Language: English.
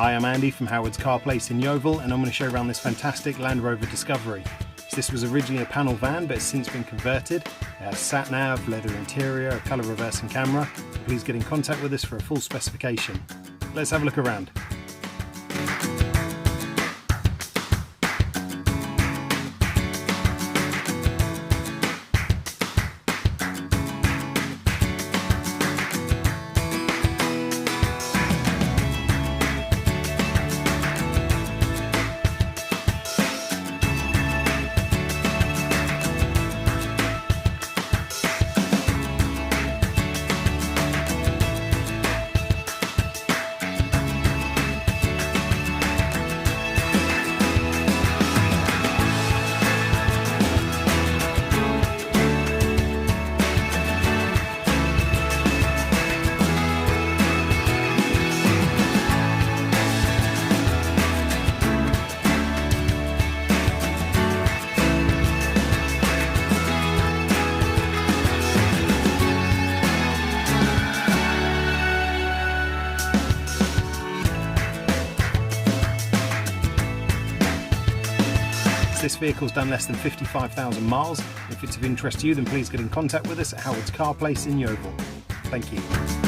Hi, I'm Andy from Howard's Car Place in Yeovil, and I'm going to show you around this fantastic Land Rover Discovery. This was originally a panel van but has since been converted. It has sat-nav, leather interior, a colour reversing camera. Please get in contact with us for a full specification. Let's have a look around. This vehicle's done less than 55,000 miles. If it's of interest to you, then please get in contact with us at Howard's Car Place in Yeovil. Thank you.